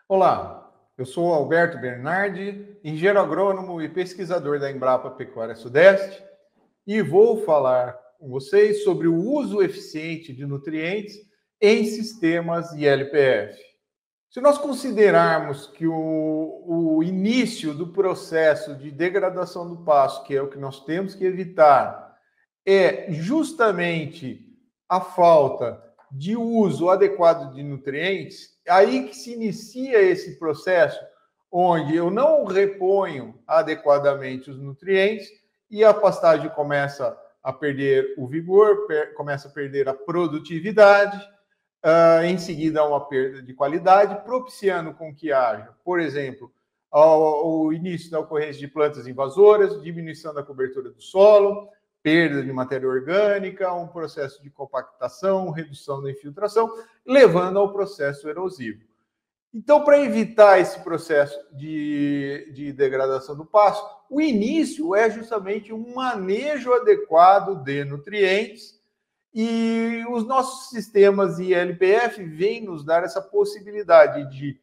Olá, eu sou Alberto Bernardi, engenheiro agrônomo e pesquisador da Embrapa Pecuária Sudeste, e vou falar com vocês sobre o uso eficiente de nutrientes em sistemas ILPF. Se nós considerarmos que o início do processo de degradação do pasto, que é o que nós temos que evitar, é justamente a falta de uso adequado de nutrientes, aí que se inicia esse processo onde eu não reponho adequadamente os nutrientes e a pastagem começa a perder o vigor, começa a perder a produtividade, em seguida há uma perda de qualidade, propiciando com que haja, por exemplo, o início da ocorrência de plantas invasoras, diminuição da cobertura do solo, perda de matéria orgânica, um processo de compactação, redução da infiltração, levando ao processo erosivo. Então, para evitar esse processo de degradação do pasto, o início é justamente um manejo adequado de nutrientes, e os nossos sistemas ILPF vêm nos dar essa possibilidade de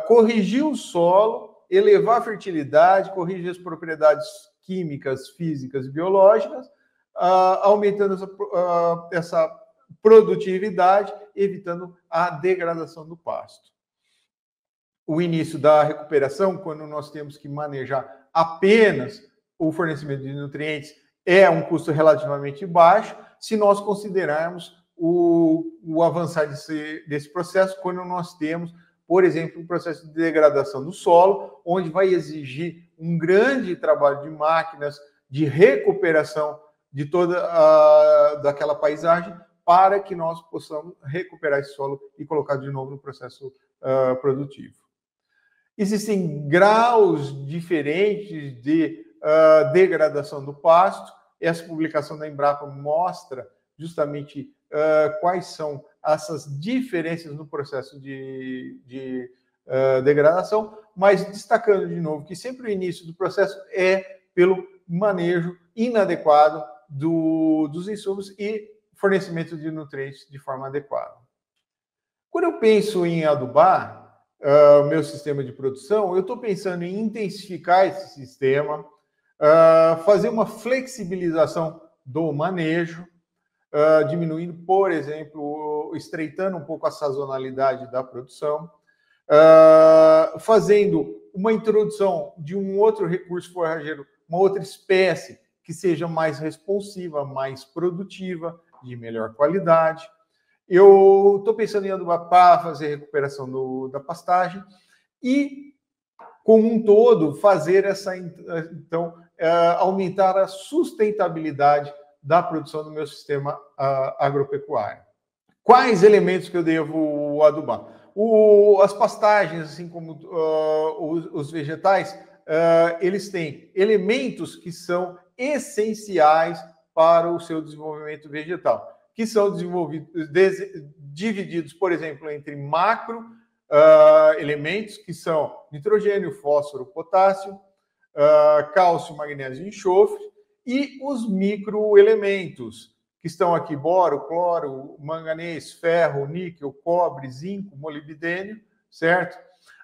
corrigir o solo, elevar a fertilidade, corrigir as propriedades químicas, físicas e biológicas, aumentando essa produtividade, evitando a degradação do pasto. O início da recuperação, quando nós temos que manejar apenas o fornecimento de nutrientes, é um custo relativamente baixo, se nós considerarmos o avançar desse processo, quando nós temos, por exemplo, um processo de degradação do solo, onde vai exigir um grande trabalho de máquinas, de recuperação de toda daquela paisagem, para que nós possamos recuperar esse solo e colocar de novo no processo produtivo. Existem graus diferentes de degradação do pasto. Essa publicação da Embrapa mostra justamente quais são essas diferenças no processo de degradação, mas destacando de novo que sempre o início do processo é pelo manejo inadequado dos insumos e fornecimento de nutrientes de forma adequada. Quando eu penso em adubar o meu sistema de produção, eu estou pensando em intensificar esse sistema, fazer uma flexibilização do manejo, diminuindo, por exemplo, estreitando um pouco a sazonalidade da produção, fazendo uma introdução de um outro recurso forrageiro, uma outra espécie que seja mais responsiva, mais produtiva, de melhor qualidade. Eu estou pensando em adubar para fazer recuperação da pastagem e, como um todo, fazer então, aumentar a sustentabilidade da produção do meu sistema agropecuário. Quais elementos que eu devo adubar? As pastagens, assim como os vegetais, eles têm elementos que são essenciais para o seu desenvolvimento vegetal, que são divididos, por exemplo, entre macro elementos, que são nitrogênio, fósforo, potássio, cálcio, magnésio e enxofre, e os microelementos, que estão aqui boro, cloro, manganês, ferro, níquel, cobre, zinco, molibdênio, certo?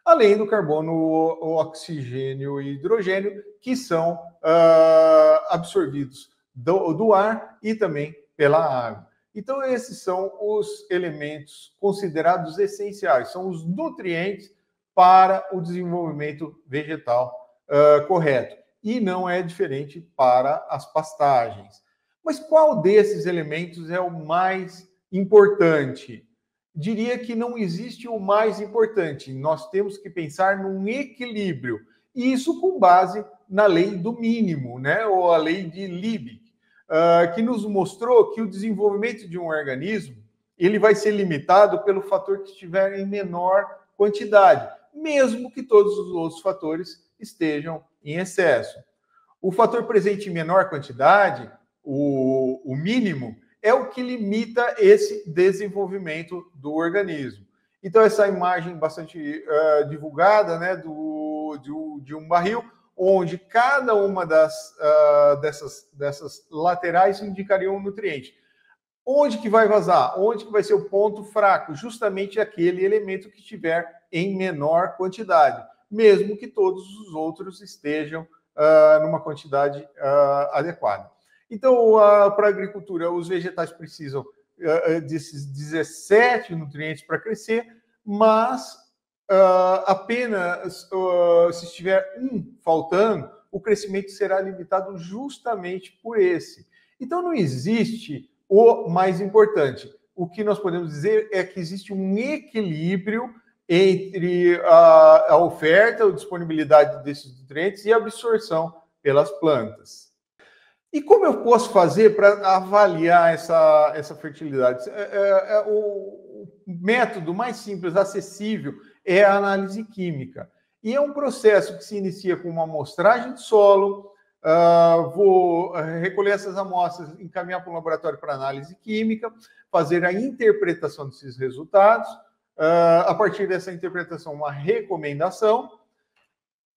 Além do carbono, o oxigênio e hidrogênio, que são absorvidos do ar e também pela água. Então, esses são os elementos considerados essenciais, são os nutrientes para o desenvolvimento vegetal correto. E não é diferente para as pastagens. Mas qual desses elementos é o mais importante? Diria que não existe o mais importante. Nós temos que pensar num equilíbrio. E isso com base na lei do mínimo, né? Ou a lei de Liebig, que nos mostrou que o desenvolvimento de um organismo ele vai ser limitado pelo fator que estiver em menor quantidade, mesmo que todos os outros fatores estejam em excesso. O fator presente em menor quantidade, o mínimo, é o que limita esse desenvolvimento do organismo. Então, essa imagem bastante divulgada, né, de um barril, onde cada uma dessas laterais indicaria um nutriente. Onde que vai vazar? Onde que vai ser o ponto fraco? Justamente aquele elemento que estiver em menor quantidade, mesmo que todos os outros estejam numa quantidade adequada. Então, para a agricultura, os vegetais precisam desses 17 nutrientes para crescer, mas apenas se estiver um faltando, o crescimento será limitado justamente por esse. Então, não existe o mais importante. O que nós podemos dizer é que existe um equilíbrio entre a oferta, a disponibilidade desses nutrientes e a absorção pelas plantas. E como eu posso fazer para avaliar essa fertilidade? O método mais simples, acessível, é a análise química. E é um processo que se inicia com uma amostragem de solo, vou recolher essas amostras, encaminhar para o laboratório para análise química, fazer a interpretação desses resultados, a partir dessa interpretação, uma recomendação,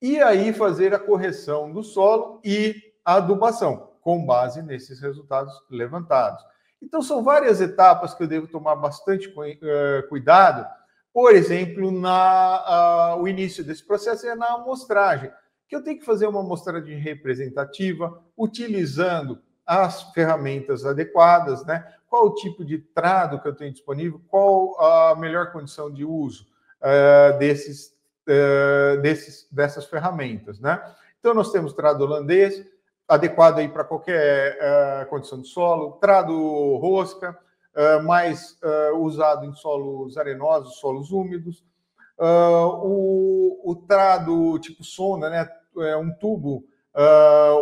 e aí fazer a correção do solo e a adubação, com base nesses resultados levantados. Então, são várias etapas que eu devo tomar bastante cuidado. Por exemplo, o início desse processo é na amostragem, que eu tenho que fazer uma amostragem representativa, utilizando as ferramentas adequadas, né? Qual o tipo de trado que eu tenho disponível, qual a melhor condição de uso dessas ferramentas, né? Então, nós temos trado holandês, adequado aí para qualquer condição de solo, trado rosca, mais usado em solos arenosos, solos úmidos, o trado tipo sonda, né? Um tubo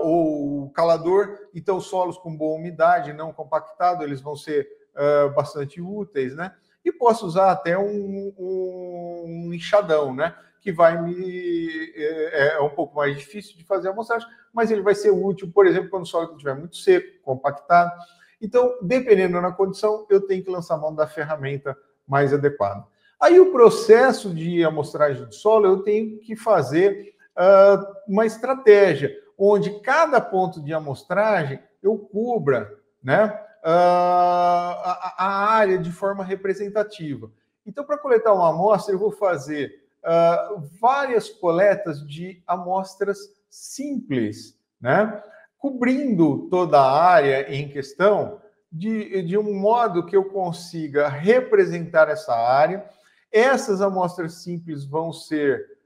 ou calador, então solos com boa umidade, não compactado, eles vão ser bastante úteis, né? E posso usar até um enxadão, né? Que vai é um pouco mais difícil de fazer a amostragem, mas ele vai ser útil, por exemplo, quando o solo estiver muito seco, compactado. Então, dependendo da condição, eu tenho que lançar mão da ferramenta mais adequada. Aí o processo de amostragem de solo, eu tenho que fazer uma estratégia, onde cada ponto de amostragem eu cubra, né, a área de forma representativa. Então, para coletar uma amostra, eu vou fazer várias coletas de amostras simples, né, cobrindo toda a área em questão de um modo que eu consiga representar essa área. Essas amostras simples vão ser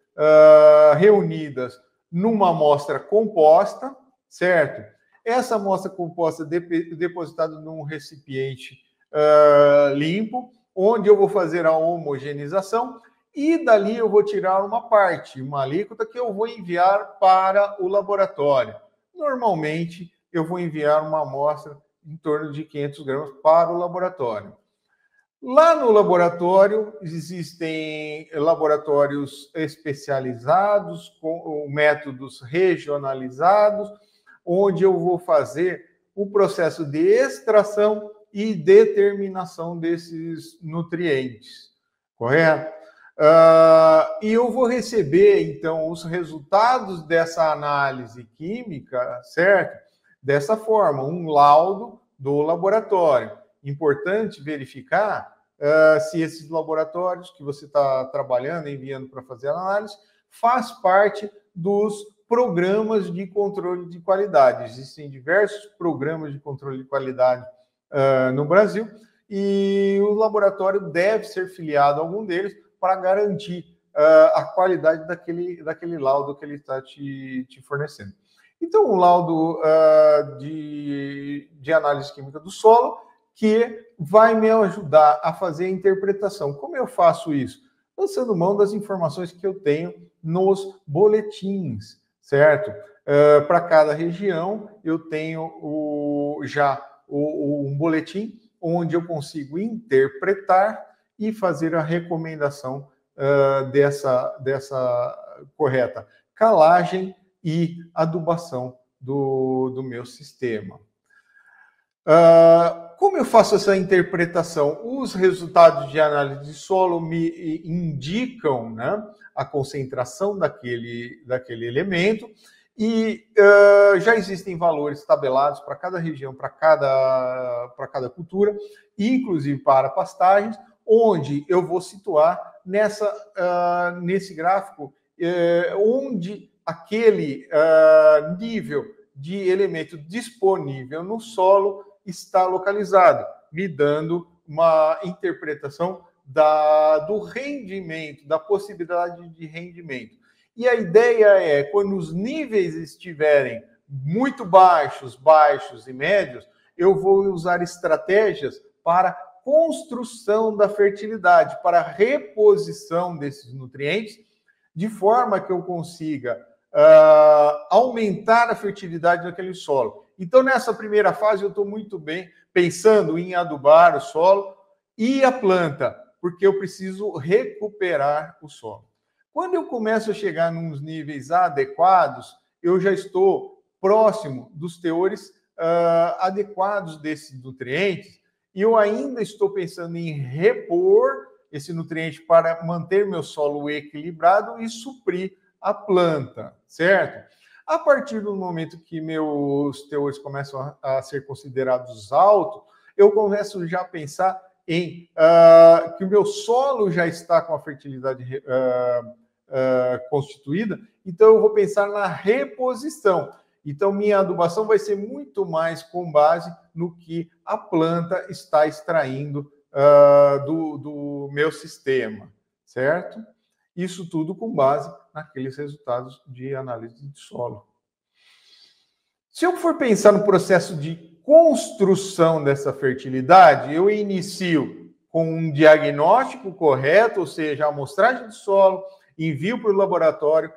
reunidas numa amostra composta, certo? Essa amostra composta depositada num recipiente limpo, onde eu vou fazer a homogeneização e dali eu vou tirar uma parte, uma alíquota que eu vou enviar para o laboratório. Normalmente, eu vou enviar uma amostra em torno de 500 gramas para o laboratório. Lá no laboratório, existem laboratórios especializados, com métodos regionalizados, onde eu vou fazer o processo de extração e determinação desses nutrientes, correto? E eu vou receber, então, os resultados dessa análise química, certo? Dessa forma, um laudo do laboratório. Importante verificar se esses laboratórios que você está trabalhando, enviando para fazer a análise, faz parte dos programas de controle de qualidade. Existem diversos programas de controle de qualidade no Brasil e o laboratório deve ser filiado a algum deles para garantir a qualidade daquele laudo que ele está te fornecendo. Então, um laudo de análise química do solo que vai me ajudar a fazer a interpretação. Como eu faço isso? Lançando mão das informações que eu tenho nos boletins, certo? Para cada região, eu tenho um boletim onde eu consigo interpretar e fazer a recomendação dessa correta calagem e adubação do meu sistema. Como eu faço essa interpretação? Os resultados de análise de solo me indicam, né, a concentração daquele elemento, E já existem valores tabelados para cada região, para cada cultura, inclusive para pastagens, onde eu vou situar nesse gráfico onde aquele nível de elemento disponível no solo está localizado, me dando uma interpretação do rendimento, da possibilidade de rendimento. E a ideia é, quando os níveis estiverem muito baixos, baixos e médios, eu vou usar estratégias para construção da fertilidade, para reposição desses nutrientes, de forma que eu consiga aumentar a fertilidade daquele solo. Então, nessa primeira fase, eu estou muito bem pensando em adubar o solo e a planta, porque eu preciso recuperar o solo. Quando eu começo a chegar nos níveis adequados, eu já estou próximo dos teores adequados desses nutrientes e eu ainda estou pensando em repor esse nutriente para manter meu solo equilibrado e suprir a planta, certo? A partir do momento que meus teores começam a ser considerados altos, eu começo já a pensar em que o meu solo já está com a fertilidade constituída, então eu vou pensar na reposição. Então, minha adubação vai ser muito mais com base no que a planta está extraindo do meu sistema, certo? Isso tudo com base naqueles resultados de análise de solo. Se eu for pensar no processo de construção dessa fertilidade, eu inicio com um diagnóstico correto, ou seja, a amostragem de solo, envio para o laboratório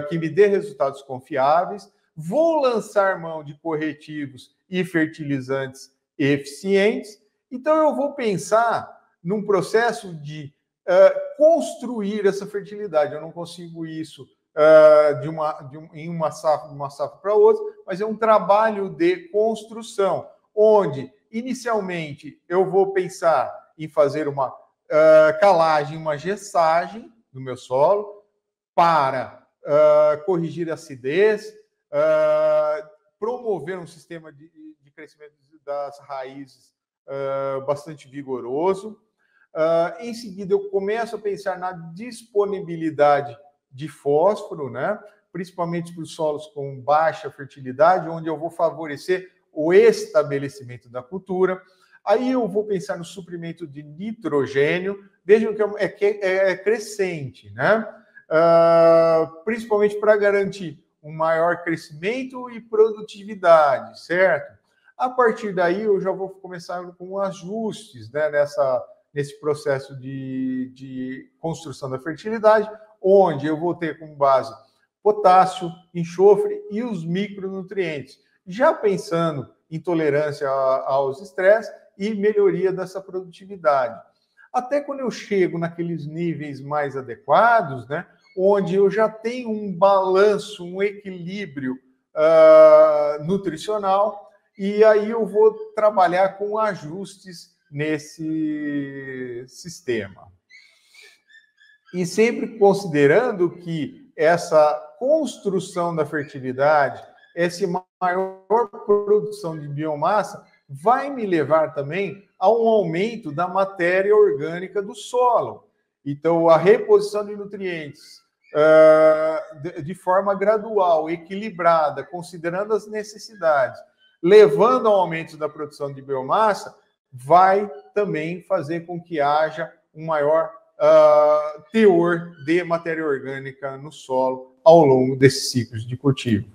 que me dê resultados confiáveis, vou lançar mão de corretivos e fertilizantes eficientes. Então, eu vou pensar num processo de construir essa fertilidade. Eu não consigo isso em uma safra para outra, mas é um trabalho de construção, onde, inicialmente, eu vou pensar em fazer uma calagem, uma gessagem no meu solo para corrigir a acidez, promover um sistema de crescimento das raízes bastante vigoroso. Em seguida, eu começo a pensar na disponibilidade de fósforo, né? Principalmente para os solos com baixa fertilidade, onde eu vou favorecer o estabelecimento da cultura. Aí eu vou pensar no suprimento de nitrogênio. Vejam que é crescente, né? Principalmente para garantir um maior crescimento e produtividade, certo? A partir daí, eu já vou começar com ajustes, né, nesse processo de construção da fertilidade, onde eu vou ter como base potássio, enxofre e os micronutrientes, já pensando em tolerância aos estresses e melhoria dessa produtividade. Até quando eu chego naqueles níveis mais adequados, né, onde eu já tenho um balanço, um equilíbrio nutricional, e aí eu vou trabalhar com ajustes nesse sistema. E sempre considerando que essa construção da fertilidade, essa maior produção de biomassa, vai me levar também a um aumento da matéria orgânica do solo. Então, a reposição de nutrientes de forma gradual, equilibrada, considerando as necessidades, levando ao aumento da produção de biomassa, vai também fazer com que haja um maior teor de matéria orgânica no solo ao longo desses ciclos de cultivo.